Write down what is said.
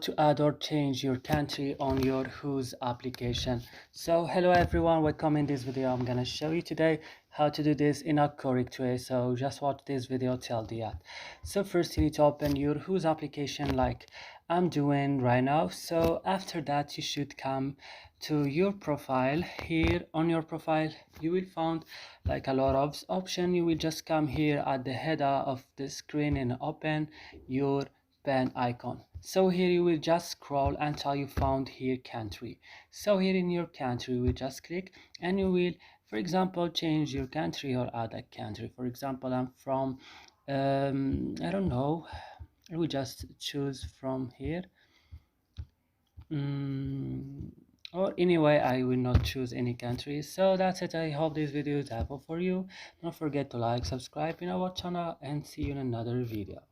To add or change your country on your Houzz application. So hello everyone, welcome. In this video I'm gonna show you today how to do this in a correct way, so just watch this video till the end. So first you need to open your Houzz application like I'm doing right now. So after that you should come to your profile. Here on your profile you will find like a lot of options. You will just come here at the header of the screen and open your pen icon. So here you will just scroll until you found here country. So here in your country we just click and you will, for example, change your country or add a country. For example, I'm from I don't know, we just choose from here. Or anyway, I will not choose any country. So that's it. I hope this video is helpful for you. Don't forget to like, subscribe in our channel, and see you in another video.